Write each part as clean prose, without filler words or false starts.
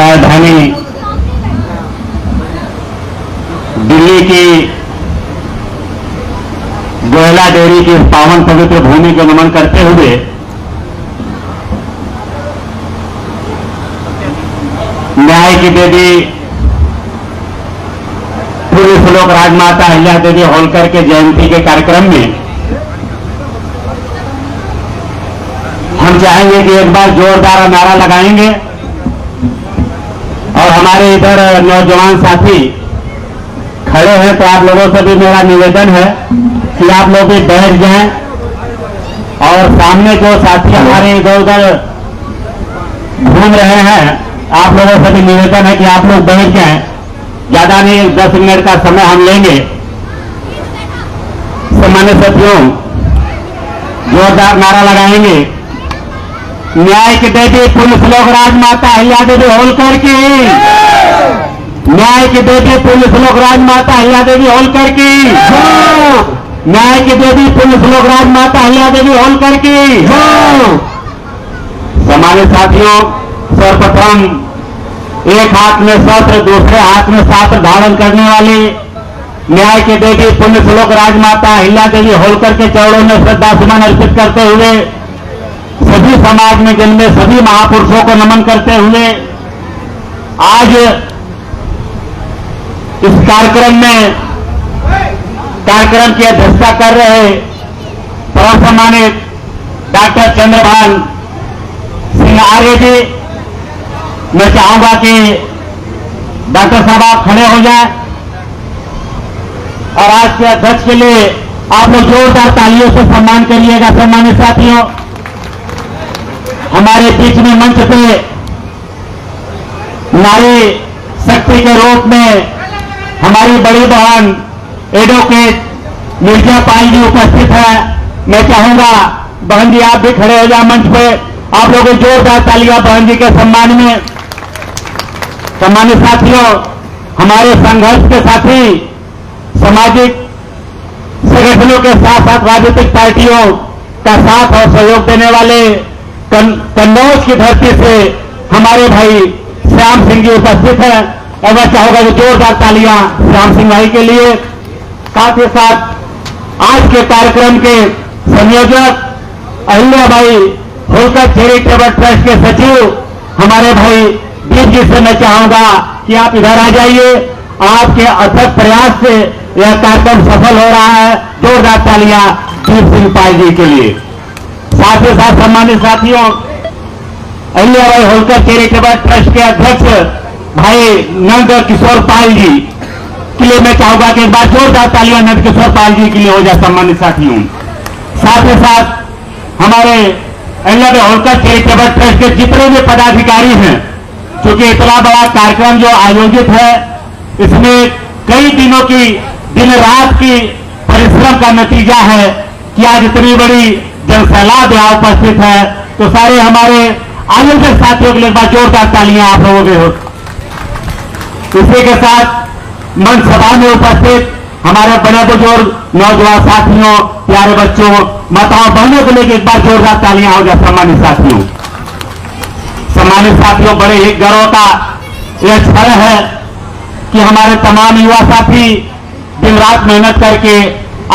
राजधानी दिल्ली की गोयला डेयरी की पावन पवित्र भूमि को नमन करते हुए न्याय की देवी पूर्व श्लोक राजमाता अहिल्या देवी होलकर के जयंती के कार्यक्रम में हम चाहेंगे कि एक बार जोरदार नारा लगाएंगे और हमारे इधर नौजवान साथी खड़े हैं, तो आप लोगों से भी मेरा निवेदन है कि आप लोग भी बैठ जाएं और सामने जो साथी हमारे इधर उधर घूम रहे हैं, आप लोगों से भी निवेदन है कि आप लोग बैठ जाएं। ज्यादा नहीं, 10 मिनट का समय हम लेंगे। सम्मानित साथियों, जोरदार नारा लगाएंगे। न्याय की देवी पूर्ण श्लोक राजमाता अहिल्या देवी होलकर की, न्याय की देवी पूर्ण श्लोक राजमाता अहिल्या देवी होलकर की, न्याय की देवी पूर्ण श्लोक राजमाता अहिल्या देवी होलकर की। सम्मानित साथियों, सर्वप्रथम एक हाथ में शस्त्र दूसरे हाथ में शास्त्र धारण करने वाली न्याय की देवी पुण्य श्लोक राजमाता अहिल्या देवी होलकर के चरणों में श्रद्धा सुमन अर्पित करते हुए सभी समाज में जन्मे सभी महापुरुषों को नमन करते हुए आज इस कार्यक्रम की अध्यक्षता कर रहे परम सम्मानित डॉक्टर चंद्रभान सिंह आर्य जी, मैं चाहूंगा कि डॉक्टर साहब आप खड़े हो जाएं और आज के अध्यक्ष के लिए आप लोग जोरदार तालियों से सम्मान करिएगा। सम्मानित साथियों, हमारे बीच में मंच पे नारी शक्ति के रूप में हमारी बड़ी बहन एडवोकेट मिर्जा पाल जी उपस्थित है। मैं चाहूंगा बहन जी आप भी खड़े हो जाए मंच पे। आप लोगों को जोरदार तालियां बहन जी के सम्मान में। सम्मानित साथियों, हमारे संघर्ष के साथी सामाजिक संगठनों के साथ साथ राजनीतिक पार्टियों का साथ और सहयोग देने वाले कन्नौज की धरती से हमारे भाई श्याम सिंह जी उपस्थित हैं और मैं चाहूंगा कि जोरदार तालियां श्याम सिंह भाई के लिए। साथ ही साथ आज के कार्यक्रम के संयोजक अहिल्या भाई होलकर चैरिटेबल ट्रस्ट के सचिव हमारे भाई दीप जी से मैं चाहूंगा कि आप इधर आ जाइए। आपके अथक प्रयास से यह कार्यक्रम सफल हो रहा है। जोरदार तालियां दीप सिंह पाल जी के लिए। साथ ही साथ सम्मानित साथियों, अहिल्या भाई होलकर चैरिटेबल ट्रस्ट के अध्यक्ष भाई नंद किशोर पाल जी के लिए मैं चाहूंगा कि एक बार जोरदार तालियां नंद किशोर पाल जी के लिए हो जाए। सम्मानित साथियों, साथ ही साथ हमारे अहिल्या भाई होलकर चैरिटेबल ट्रस्ट के जितने भी पदाधिकारी हैं, क्योंकि इतना बड़ा कार्यक्रम जो आयोजित है इसमें कई दिनों की दिन रात की परिश्रम का नतीजा है कि आज इतनी बड़ी जनसैलाब यहाँ उपस्थित है। तो सारे हमारे आयोजक साथियों के लिए जोरदार तालियां आप लोगों के हो। इसी के साथ मंच सभा में उपस्थित हमारे बड़े बुजुर्ग नौजवान साथियों, प्यारे बच्चों, माताओं बहनों को लेकर एक बार जोरदार तालियां हो जाए। सम्मानित साथियों, सम्मानित साथियों, बड़े ही गर्व का यह क्षण है कि हमारे तमाम युवा साथी दिन रात मेहनत करके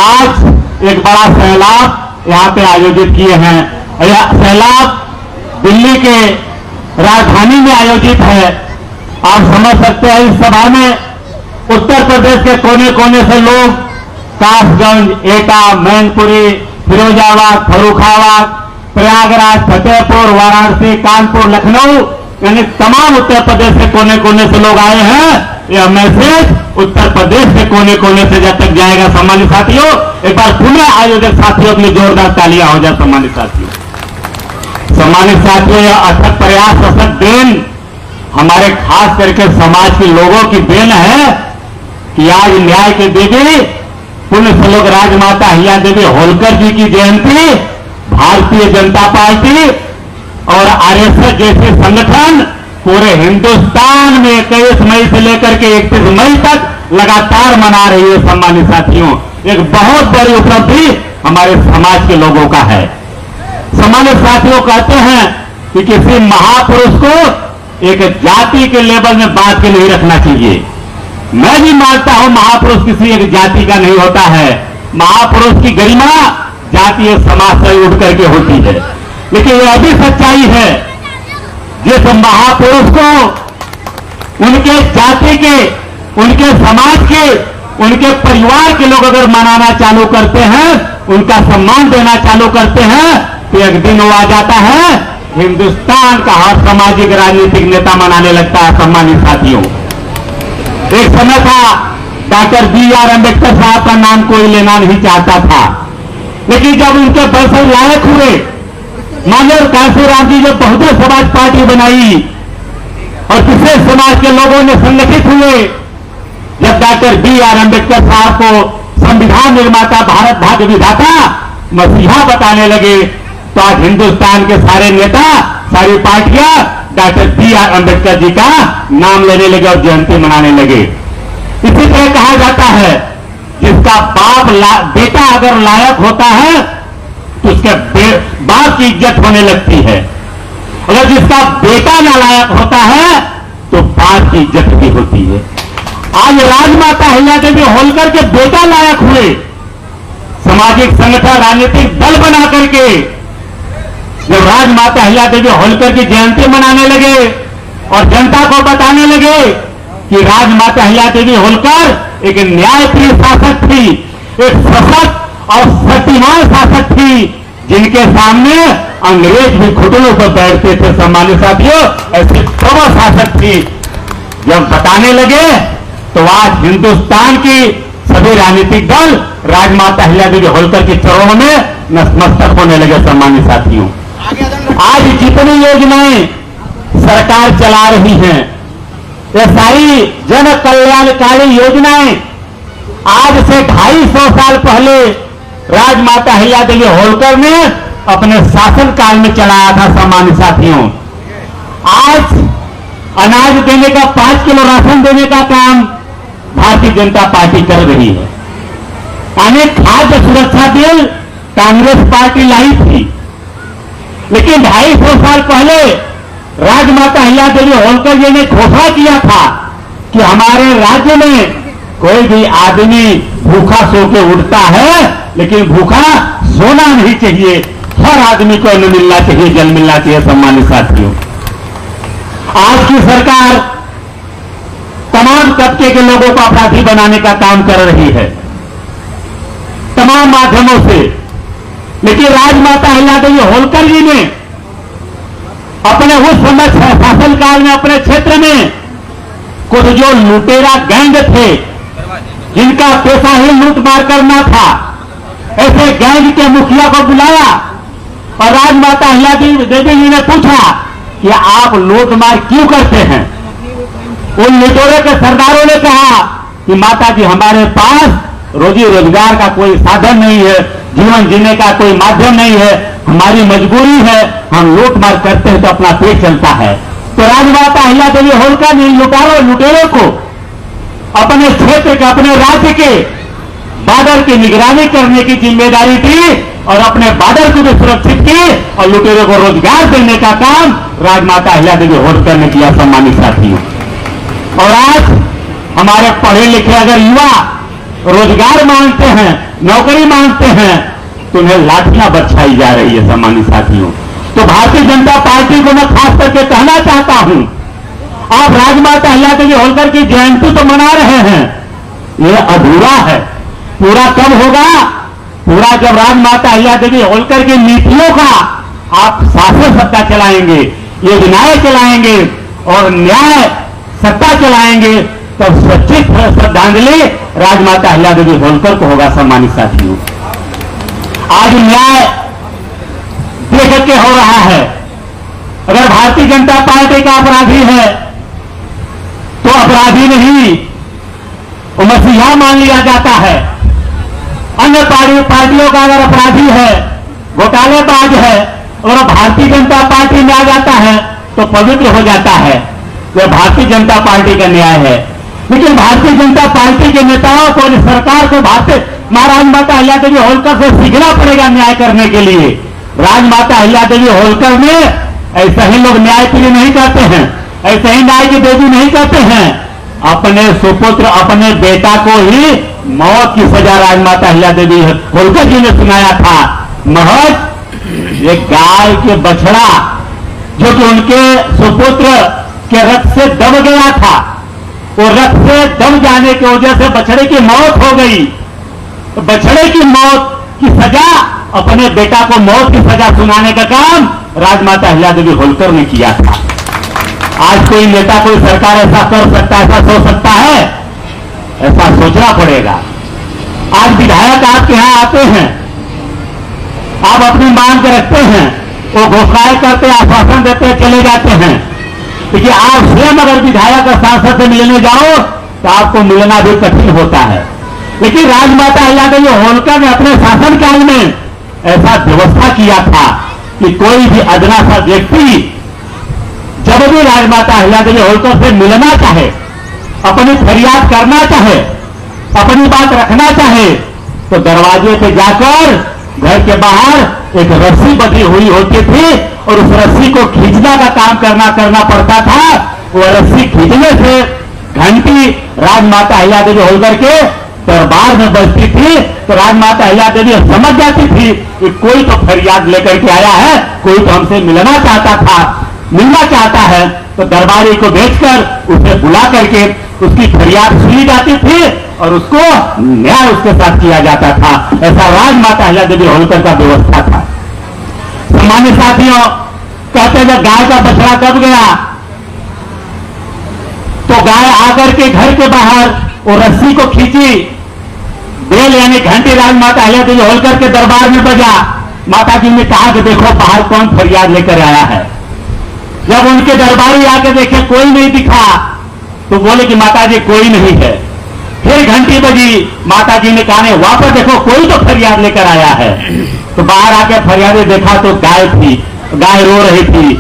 आज एक बड़ा सैलाब यहाँ पे आयोजित किए हैं। यह सैलाब दिल्ली के राजधानी में आयोजित है। आप समझ सकते हैं इस सभा में उत्तर प्रदेश के कोने कोने से लोग कासगंज, एटा, मैनपुरी, फिरोजाबाद, फर्रुखाबाद, प्रयागराज, फतेहपुर, वाराणसी, कानपुर, लखनऊ, यानी तमाम उत्तर प्रदेश के कोने कोने से लोग आए हैं। यह मैसेज उत्तर प्रदेश के कोने कोने से जब तक जाएगा। सम्मानित साथियों, एक बार पुनः आयोजक साथियों के लिए जोरदार तालियां हो जाए। सम्मानित साथियों, सम्मानित साथियों, यह अथक प्रयास, अथक देन हमारे खास करके समाज के लोगों की देन है कि आज न्याय के देवी पुण्य श्लोक राजमाता अहिल्या देवी होलकर जी की जयंती भारतीय जनता पार्टी और आरएसएस जैसे संगठन पूरे हिंदुस्तान में 21 मई से लेकर के 31 मई तक लगातार मना रही है। सम्मानित साथियों, एक बहुत बड़ी उपलब्धि हमारे समाज के लोगों का है। सम्मानित साथियों, कहते हैं कि किसी महापुरुष को एक जाति के लेवल में बात के नहीं रखना चाहिए। मैं भी मानता हूं महापुरुष किसी एक जाति का नहीं होता है। महापुरुष की गरिमा जाति और समाज से उठ करके होती है। लेकिन यह भी सच्चाई है, जिस महापुरुष को उनके जाति के, उनके समाज के, उनके परिवार के लोग अगर मनाना चालू करते हैं, उनका सम्मान देना चालू करते हैं, तो एक दिन वो आ जाता है हिंदुस्तान का हर सामाजिक राजनीतिक नेता मनाने लगता है। सम्मानित साथियों, एक समय था डॉक्टर B.R. अम्बेडकर साहब का नाम कोई लेना नहीं चाहता था, लेकिन जब उनके वंशज लायक हुए, मानव कांशीराम जी जब बहुजन समाज पार्टी बनाई और दूसरे समाज के लोगों ने संगठित हुए, जब डॉक्टर B.R. अम्बेडकर साहब को संविधान निर्माता, भारत भाग्य विधाता, मसीहा बताने लगे, तो आज हिंदुस्तान के सारे नेता, सारी पार्टियां डॉक्टर B.R. अम्बेडकर जी का नाम लेने लगे और जयंती मनाने लगे। इसी तरह कहा जाता है, जिसका बेटा अगर लायक होता है तो उसके बाप की इज्जत होने लगती है। अगर जिसका बेटा नालायक होता है तो बाप की इज्जत भी होती है। आज राजमाता अहिल्यादेवी होलकर के बेटा लायक हुए, सामाजिक संगठन, राजनीतिक दल बना करके जब राजमाता अहिल्यादेवी होलकर की जयंती मनाने लगे और जनता को बताने लगे कि राजमाता अहिल्यादेवी होलकर एक न्यायप्रिय शासक थी, एक सशक्त और शक्तिमान शासक थी, जिनके सामने अंग्रेज भी घुटनों पर बैठते थे। सम्मानित साथियों, ऐसे प्रबल शासक थी। जब बताने लगे तो आज हिंदुस्तान की सभी राजनीतिक दल राजमाता अहिल्यादेवी होलकर की चरणों में नतमस्तक होने लगे। सम्मानित साथियों, आज जितनी योजनाएं सरकार चला रही हैं, ये सारी जन कल्याणकारी योजनाएं आज से 250 साल पहले राजमाता अहिल्यादेवी होलकर ने अपने शासनकाल में चलाया था। सम्मानित साथियों, आज अनाज देने का, 5 किलो राशन देने का काम भारतीय जनता पार्टी कर रही है। अनेक खाद्य सुरक्षा बिल कांग्रेस पार्टी लाई थी, लेकिन 250 साल पहले राजमाता अहिल्यादेवी होलकर जी ने घोषणा किया था कि हमारे राज्य में कोई भी आदमी भूखा सो के उठता है, लेकिन भूखा सोना नहीं चाहिए, हर आदमी को अन्न मिलना चाहिए, जल मिलना चाहिए। सम्मानित साथियों, आज की सरकार तमाम तबके के लोगों को अपराधी बनाने का काम कर रही है, तमाम माध्यमों से। लेकिन राजमाता अहिल्यादेवी होलकर जी ने अपने उस समय शासनकाल में अपने क्षेत्र में कुछ जो लुटेरा गैंग थे, जिनका पेशा ही लूटमार करना था, ऐसे गैंग के मुखिया को बुलाया और राजमाता अहिल्यादेवी जी ने पूछा कि आप लूटमार क्यों करते हैं। उन लुटेरों के सरदारों ने कहा कि माता जी, हमारे पास रोजी रोजगार का कोई साधन नहीं है, जीवन जीने का कोई माध्यम नहीं है, हमारी मजबूरी है, हम लूटमार करते हैं तो अपना पेट चलता है। तो राजमाता अहिल्यादेवी होलकर ने लुटेरों को अपने क्षेत्र के, अपने राज्य के बॉर्डर की निगरानी करने की जिम्मेदारी दी और अपने बॉर्डर को भी सुरक्षित की और लुटेरों को रोजगार देने का काम राजमाता अहिल्यादेवी होलकर ने किया। सम्मानित साथियों, और आज हमारे पढ़े लिखे अगर युवा रोजगार मांगते हैं, नौकरी मांगते हैं, तो उन्हें लाठियां बरछाई जा रही है। सम्मानित साथियों, तो भारतीय जनता पार्टी को मैं खास करके कहना चाहता हूं, आप राजमाता अहिल्यादेवी होलकर की जयंती तो मना रहे हैं, यह अधूरा है। पूरा कब होगा? पूरा जब राजमाता अहिल्यादेवी होलकर की नीतियों का आप शासन सत्ता चलाएंगे, योजनाएं चलाएंगे और न्याय सत्ता चलाएंगे, तब सच्ची श्रद्धांजलि राजमाता अहिल्यादेवी होलकर को होगा। सम्मानित साथियों, आज न्याय देख के हो रहा है। अगर भारतीय जनता पार्टी का अपराधी है तो अपराधी नहीं, वो मसीहा मान लिया जाता है। अन्य पार्टियों का अगर अपराधी है, घोटालेबाज है, और भारतीय जनता पार्टी में आ जाता है तो पवित्र हो जाता है। यह भारतीय जनता पार्टी का न्याय है। लेकिन भारतीय जनता पार्टी के नेताओं को, सरकार को राजमाता अहिल्यादेवी होलकर से सीखना पड़ेगा न्याय करने के लिए। राजमाता अहिल्यादेवी होलकर में ऐसा ही लोग न्याय प्रिय नहीं करते हैं। ऐसे ही न्याय की देवी नहीं कहते हैं, अपने सुपुत्र अपने बेटा को ही मौत की सजा राजमाता अहिल्या देवी होलकर जी ने सुनाया था। महज एक गाय के बछड़ा जो कि उनके सुपुत्र के रथ से दब गया था, वो रथ से दब जाने की वजह से बछड़े की मौत हो गई। बछड़े की मौत की सजा, अपने बेटा को मौत की सजा सुनाने का काम राजमाता अहिल्या देवी होलकर ने किया था। आज कोई नेता कोई सरकार ऐसा कर सकता है, ऐसा सोच सकता है? ऐसा सोचना पड़ेगा। आज विधायक आपके यहां आते हैं, आप अपनी मांग के रखते हैं, वो घोषणाएं करते आश्वासन देते चले जाते हैं, क्योंकि आप स्वयं अगर विधायक और सांसद से मिलने जाओ तो आपको मिलना भी कठिन होता है। लेकिन राजमाता अहिल्या देवी होलकर ने अपने शासनकाल में ऐसा व्यवस्था किया था कि कोई भी अदना सा व्यक्ति जब भी राजमाता अहिल्या देवी होलकर से मिलना चाहे, अपनी फरियाद करना चाहे, अपनी बात रखना चाहे, तो दरवाजे पे जाकर घर के बाहर एक रस्सी बंधी हुई होती थी और उस रस्सी को खींचने का काम करना पड़ता था। वो रस्सी खींचने से घंटी राजमाता अहिल्या देवी होलकर के दरबार में बजती थी, तो राजमाता अहिल्या देवी समझ जाती थी कि कोई तो फरियाद लेकर के आया है, कोई तो हमसे मिलना चाहता है। तो दरबारी को भेजकर उसे बुला करके उसकी फरियाद सुनी जाती थी और उसको न्याय उसके साथ किया जाता था। ऐसा राजमाता अहिल्या देवी होलकर का व्यवस्था था। सम्मानित साथियों, कहते जब गाय का बछड़ा दब गया तो गाय आकर के घर के बाहर वो रस्सी को खींची, बेल यानी घंटी राजमाता अहिल्या देवी होलकर के दरबार में बजा। माता जी ने कहा कि देखो बाहर कौन फरियाद लेकर आया है। जब उनके दरबारी आके देखे कोई नहीं दिखा तो बोले कि माता जी कोई नहीं है। फिर घंटी बजी, माता जी ने कहा वापस देखो कोई तो फरियाद लेकर आया है। तो बाहर आकर फरियादी देखा तो गाय थी, गाय रो रही थी।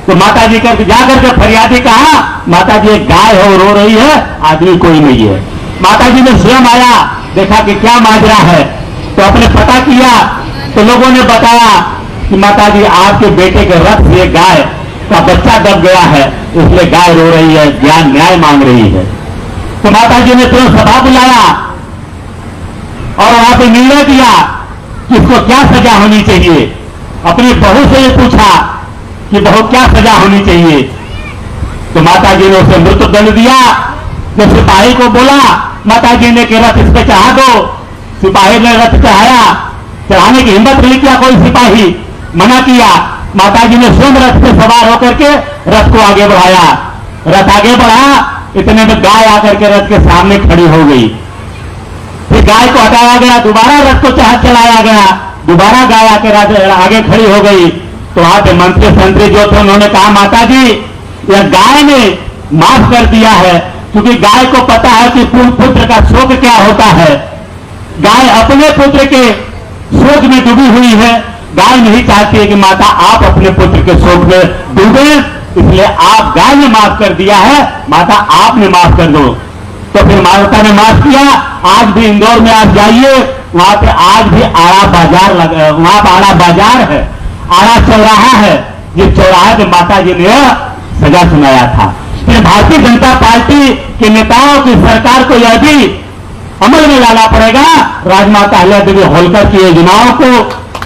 तो माता जी कर जाकर के फरियादी कहा माता जी एक गाय है रो रही है, आदमी कोई नहीं है। माता जी ने स्वयं आया, देखा कि क्या माजरा है, तो अपने पता किया तो लोगों ने बताया कि माता जी आपके बेटे के रथ से गाय का बच्चा दब गया है, इसलिए गाय रो रही है, ज्ञान न्याय मांग रही है। तो माता जी ने तुरंत सभा बुलाया और वहां पे निर्णय दिया कि इसको क्या सजा होनी चाहिए। अपनी बहू से ये पूछा कि बहू क्या सजा होनी चाहिए, तो माता जी ने उसे मृत्युदंड दिया। जब सिपाही को बोला माता जी ने कि रथ इस पे चढ़ा दो, सिपाही ने रथ चढ़ाया, चढ़ाने की हिम्मत नहीं किया कोई सिपाही, मना किया। माता जी ने स्वयं रथ पे सवार होकर के रथ को आगे बढ़ाया। रथ आगे बढ़ा, इतने में गाय आकर के रथ के सामने खड़ी हो गई। फिर गाय को हटाया गया, दोबारा रथ को चलाया गया, दोबारा गाय आकर आगे खड़ी हो गई। तो वहां पे मंत्री संतरी जो थे उन्होंने कहा माता जी यह गाय ने माफ कर दिया है, क्योंकि गाय को पता है कि पुत्र का शोक क्या होता है। गाय अपने पुत्र के शोक में डूबी हुई है, गाय नहीं चाहती है कि माता आप अपने पुत्र के शोक में डूबे, इसलिए आप गाय ने माफ कर दिया है, माता आपने माफ कर दो। तो फिर माता ने माफ किया। आज भी इंदौर में आप जाइए, वहां पे आज भी आड़ा बाजार लगा, वहां पर आड़ा बाजार है, आड़ा चौराहा है, जिस चौराहे पे माता जी ने सजा सुनाया था। फिर भारतीय जनता पार्टी के नेताओं की सरकार को यह भी अमल में लाना पड़ेगा, राजमाता अहिल्या देवी होलकर की योजनाओं को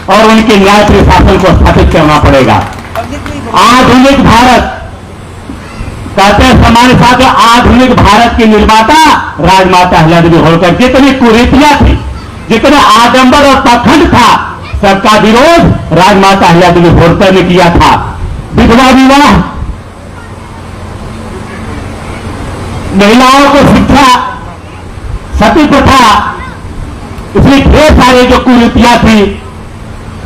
और उनके न्याय प्रशासन को स्थापित करना पड़ेगा। आधुनिक भारत कहते हैं सम्मानित साथियों, आधुनिक भारत की निर्माता राजमाता अहिल्या देवी होलकर। जितनी कुरीतियां थी, जितने आडंबर और पाखंड था, सबका विरोध राजमाता अहिल्या देवी होलकर ने किया था। विधवा विवाह, महिलाओं को शिक्षा, सती प्रथा, इसलिए ढेर सारे जो कुरीतियां थी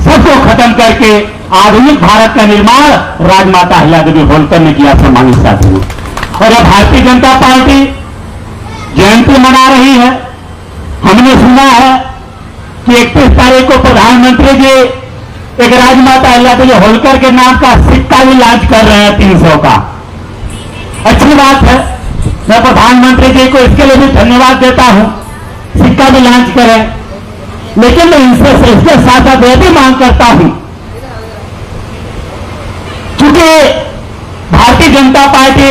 सबको खत्म करके आधुनिक भारत का निर्माण राजमाता अहिल्या देवी होलकर ने किया। सम्मानित साथियों, और अब भारतीय जनता पार्टी जयंती मना रही है। हमने सुना है कि 31 तारीख को प्रधानमंत्री जी एक राजमाता अहिल्या देवी होलकर के नाम का सिक्का भी लॉन्च कर रहे हैं 300 का। अच्छी बात है, मैं प्रधानमंत्री जी को इसके लिए भी धन्यवाद देता हूं, सिक्का भी लॉन्च करें। लेकिन मैं इसके साथ यह भी मांग करता हूं, क्योंकि भारतीय जनता पार्टी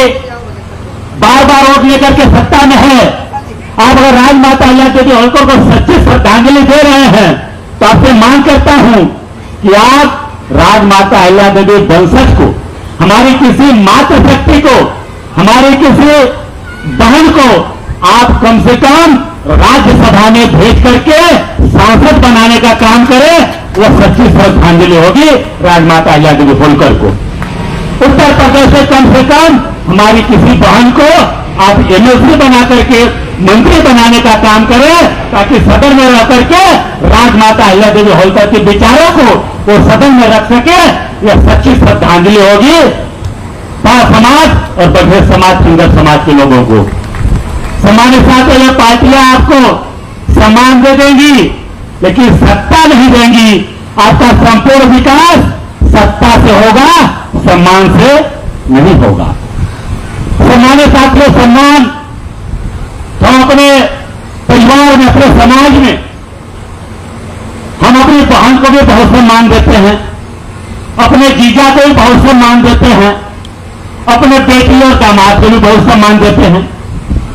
बार बार वोट लेकर के सत्ता में है। आप अगर राजमाता अहिल्या देवी होलकर को सच्ची श्रद्धांजलि दे रहे हैं तो आपसे मांग करता हूं कि आप राजमाता अहिल्या देवी वंशज को, हमारी किसी मातृशक्ति को, हमारी किसी बहन को आप कम से कम राज्यसभा में भेज करके सांसद बनाने का काम करें। वो सच्ची श्रद्धांजलि होगी राजमाता अहिल्या देवी होलकर को। उत्तर प्रदेश से कम हमारी किसी बहन को आप एमएलसी बना करके मंत्री बनाने का काम करें, ताकि सदन में रह करके राजमाता अहिल्या देवी होलकर के विचारों को वो सदन में रख सके। यह सच्ची श्रद्धांजलि होगी पाल समाज और बघेल समाज, सुंदर समाज के लोगों को। सामान्य साथ ये पार्टियां आपको सम्मान दे देंगी, लेकिन सत्ता नहीं देंगी। आपका संपूर्ण विकास सत्ता से होगा, सम्मान से नहीं होगा। सामान्य साथियों, सम्मान हम अपने परिवार में, अपने समाज में हम अपनी बहन को भी बहुत सम्मान देते हैं, अपने जीजा को भी बहुत सम्मान देते हैं, अपने बेटी और दामाद को भी बहुत सम्मान देते हैं।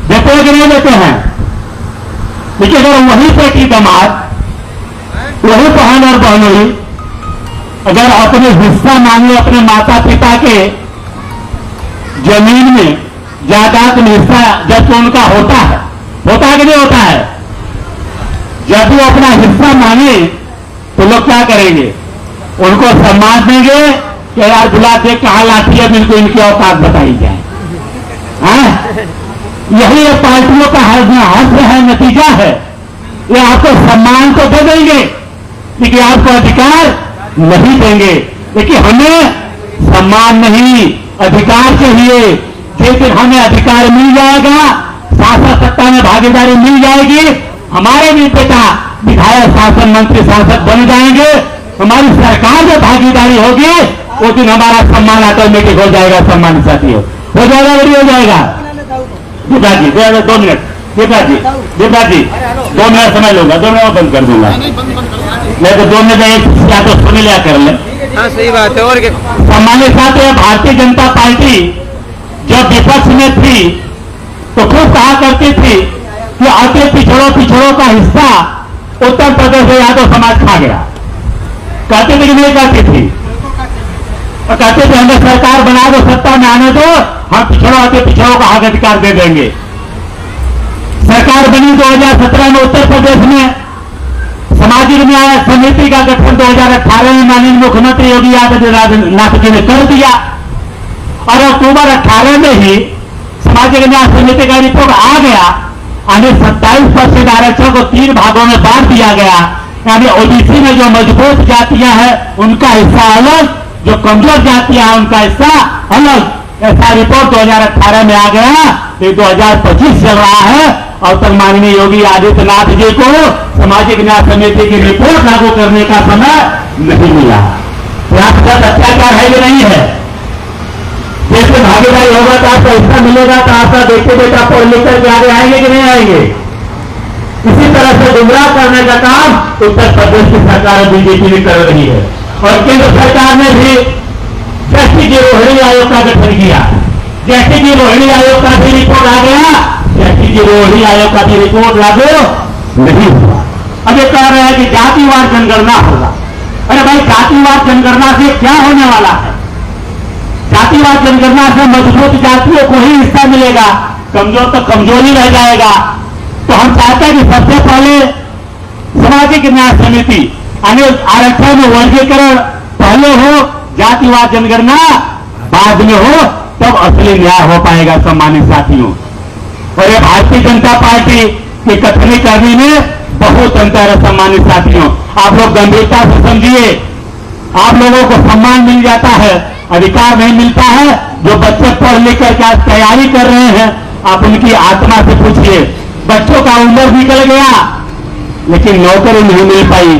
देते हैं कि नहीं देते हैं? लेकिन अगर वही बेटी दामाद, वही बहन और बहनोई अगर अपने हिस्सा मांगे अपने माता पिता के जमीन में, जायदाद में हिस्सा जब तो उनका होता है कि नहीं होता है, जब वो अपना हिस्सा मांगे तो लोग क्या करेंगे? उनको सम्मान देंगे कि यार बुला दे, कहां लाठी है, बिल्कुल इनकी औकात बताई जाए। यही पार्टियों का हर्ष है, नतीजा है। ये आपको सम्मान तो दे देंगे लेकिन आपको अधिकार नहीं देंगे। लेकिन हमें सम्मान नहीं, अधिकार चाहिए। जिस दिन हमें अधिकार मिल जाएगा, शासन सत्ता में भागीदारी मिल जाएगी, हमारे भी पिता विधायक, शासन मंत्री, सांसद बन जाएंगे, हमारी सरकार में भागीदारी होगी, उस दिन हमारा सम्मान ऑटोमेटिक हो जाएगा। सम्मान साथियों, हो जाएगा, बड़ी हो जाएगा। दीपा जी 2 मिनट, दीपा जी 2 मिनट समय लूंगा, 2 मिनट बंद कर दूंगा। नहीं तो 2 मिनट एक या तो सुन लिया कर ले। हाँ सही बात है। और सम्मानित साथियों, भारतीय जनता पार्टी जब विपक्ष में थी तो खूब कहा करती थी कि अति पिछड़ों का हिस्सा उत्तर प्रदेश से यादव समाज खा गया। कहते थे कि नहीं कहती थी? और कहते थे हमें सरकार बना दो, सत्ता में आने दो, हम अति पिछड़ों का हक अधिकार दे देंगे। सरकार बनी 2017 में उत्तर प्रदेश में, सामाजिक न्याय समिति का गठन 2018 में माननीय मुख्यमंत्री योगी आदित्यनाथ जी ने कर दिया और अक्टूबर 18 में ही सामाजिक न्याय समिति का रिपोर्ट आ गया। यानी 27% आरक्षण को 3 भागों में बांट दिया गया। यानी ओबीसी में जो मजबूत जातियां हैं उनका हिस्सा अलग, जो कमजोर जातियां हैं उनका हिस्सा अलग। ऐसा रिपोर्ट 2018 में आ गया। ये 2025 चल रहा है और तक माननीय योगी आदित्यनाथ जी को सामाजिक न्याय समिति की रिपोर्ट लागू करने का समय नहीं मिला। यहां पर अत्याचार है कि नहीं है? देश में भागीदारी होगा तो आपका हिस्सा मिलेगा, तो आपका बेटे बेटा पढ़ लिख करके आगे आएंगे कि नहीं आएंगे? इसी तरह से गुमराह करने का काम उत्तर प्रदेश की सरकार बीजेपी भी कर रही है। और केंद्र सरकार ने भी जैसे कि रोहिणी आयोग का गठन किया, जैसे कि रोहिणी आयोग का भी रिपोर्ट आ गया, जैसे कि रोहिणी आयोग का भी रिपोर्ट लागू नहीं हुआ। अब ये कह रहे हैं कि जातिवार जनगणना होगा। अरे भाई, जातिवार जनगणना से क्या होने वाला है? जातिवार जनगणना से मजबूत जातियों को ही हिस्सा मिलेगा, कमजोर तो कमजोरी रह जाएगा। तो हम चाहते हैं कि सबसे पहले सामाजिक न्याय समिति यानी आरक्षण में वर्गीकरण पहले हो, जातिवार जनगणना बाद में हो, तब असली न्याय हो पाएगा। सम्मानित साथियों, और ये भारतीय जनता पार्टी की कथनी करने में बहुत अंतर है। सम्मानित साथियों, आप लोग गंभीरता से समझिए। आप लोगों को सम्मान मिल जाता है, अधिकार नहीं मिलता है। जो बच्चे पढ़ लिख कर क्या तैयारी कर रहे हैं, आप उनकी आत्मा से पूछिए। बच्चों का उम्र निकल गया लेकिन नौकरी नहीं मिल पाई।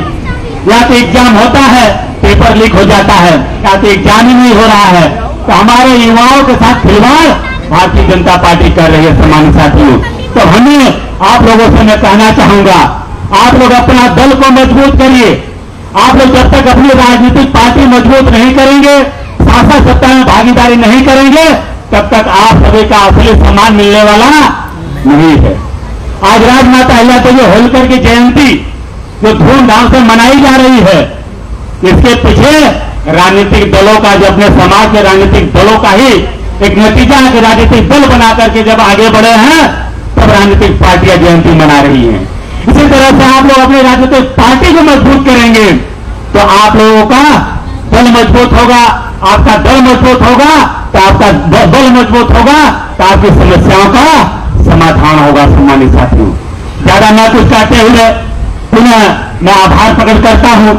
या तो एग्जाम होता है, पेपर लीक हो जाता है, या तो एग्जाम ही नहीं हो रहा है। तो हमारे युवाओं के साथ खिलवाड़ भारतीय जनता पार्टी कर रही है। सम्मानित साथियों, तो हमें आप लोगों से मैं कहना चाहूंगा, आप लोग अपना दल को मजबूत करिए। आप लोग जब तक अपनी राजनीतिक पार्टी मजबूत नहीं करेंगे, शासन सत्ता में भागीदारी नहीं करेंगे तब तक आप सभी का असली सम्मान मिलने वाला नहीं है। आज राजमाता अहिल्यादेवी होलकर की जयंती जो धूमधाम से मनाई जा रही है, इसके पीछे राजनीतिक दलों का, जो अपने समाज के राजनीतिक दलों का ही एक नतीजा है कि राजनीतिक दल बना करके जब आगे बढ़े हैं तब राजनीतिक पार्टियां जयंती मना रही हैं। इसी तरह से आप लोग अपनी राजनीतिक पार्टी को मजबूत करेंगे तो आप लोगों का दल मजबूत होगा, आपका दल मजबूत होगा तो आपका बल मजबूत होगा तो आपकी समस्याओं का समाधान होगा। सम्मानित साथियों, ज्यादा न कुछ कहते हुए पुनः मैं आभार प्रकट करता हूं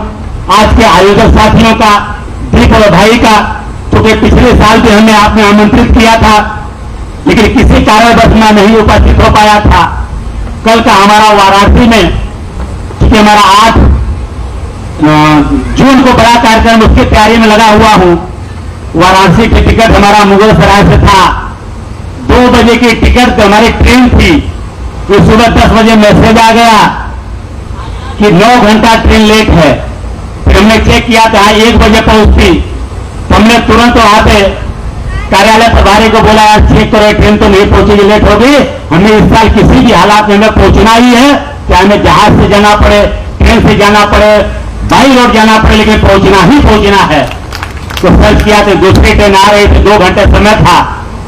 आज के आयोजक साथियों का, दीपक भाई का, क्योंकि पिछले साल भी हमें आपने आमंत्रित किया था लेकिन किसी कारणवश मैं नहीं उपस्थित हो पाया था। कल का हमारा वाराणसी में, क्योंकि हमारा 8 जून को बड़ा कार्यक्रम, उसकी तैयारी में लगा हुआ हूं। वाराणसी की टिकट हमारा मुगल सराय से था, 2 बजे की टिकट हमारी ट्रेन थी। तो सुबह 10 बजे मैसेज आ गया कि 9 घंटा ट्रेन लेट है। फिर हमने चेक किया था 1 बजे पहुंचती, तो हमने तुरंत वहां पे कार्यालय प्रभारी को बोला यार चेक करो ट्रेन तो नहीं पहुंचेगी, लेट होगी। हमें इस साल किसी भी हालात में हमें पहुंचना ही है, चाहे हमें जहाज से जाना पड़े, ट्रेन से जाना पड़े, बाई रोड जाना पड़े, लेकिन पहुंचना ही पहुंचना है। तो सर्च किया तो दूसरी ट्रेन आ रही थी, 2 घंटे समय था।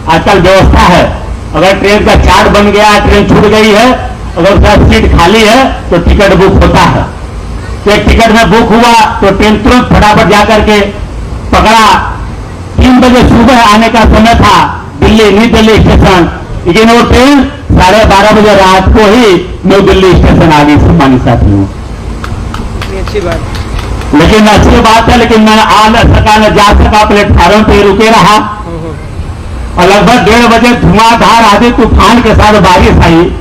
आजकल व्यवस्था है, अगर ट्रेन का चार्ट बन गया, ट्रेन छूट गई है, अगर उसका सीट खाली है तो टिकट बुक होता है। तो एक टिकट में बुक हुआ तो ट्रेन तुरंत फटाफट जाकर के पकड़ा। 3 बजे सुबह आने का समय था दिल्ली, न्यू दिल्ली स्टेशन, लेकिन वो ट्रेन 12:30 बजे रात को ही न्यू दिल्ली स्टेशन आ गई। सम्मानित साथियों, अच्छी बात, लेकिन अच्छी बात है, लेकिन मैं आ न सका, न जा सका, प्लेटफार्म पे रुके रहा और लगभग 1:30 बजे धुआंधार आधी तूफान के साथ बारिश आई।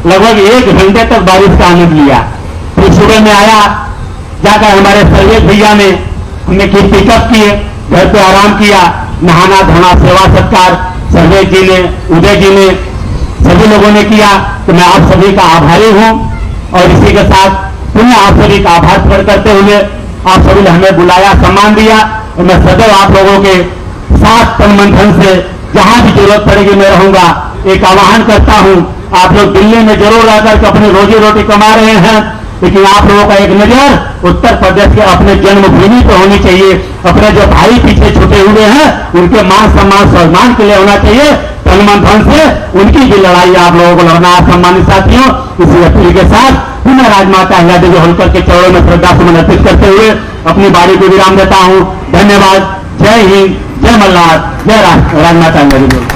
लगभग 1 घंटे तक बारिश का आनंद लिया। फिर सुबह में आया, जाकर हमारे सर्वेश भैया ने हमने की पिकअप किए, घर पे आराम किया, नहाना धोना सेवा सत्कार सर्वेश जी ने, उदय जी ने, सभी लोगों ने किया। तो मैं आप सभी का आभारी हूं और इसी के साथ पुनः आप सभी का आभार प्रकट करते हुए आप सभी ने हमें बुलाया, सम्मान दिया और मैं सदैव आप लोगों के साथ तन मन धन से जहां भी जरूरत पड़ेगी मैं रहूंगा। एक आह्वान करता हूं, आप लोग दिल्ली में जरूर रहकर के अपनी रोजी रोटी कमा रहे हैं, लेकिन आप लोगों का एक नजर उत्तर प्रदेश के अपने जन्मभूमि पर होनी चाहिए। अपने जो भाई पीछे छूटे हुए हैं उनके मान सम्मान सम्मान के लिए होना चाहिए। तन मन धन से उनकी भी लड़ाई आप लोगों को लड़ना है। सम्मानित साथियों, इसी अपील के साथ पुनः राजमाता अहिल्यादेवी होलकर के चरणों में श्रद्धा सुमन अर्पित करते हुए अपनी बारी को विराम देता हूं। धन्यवाद। जय हिंद, जय मल्हार, जय राजमाता अहिल्यादेवी।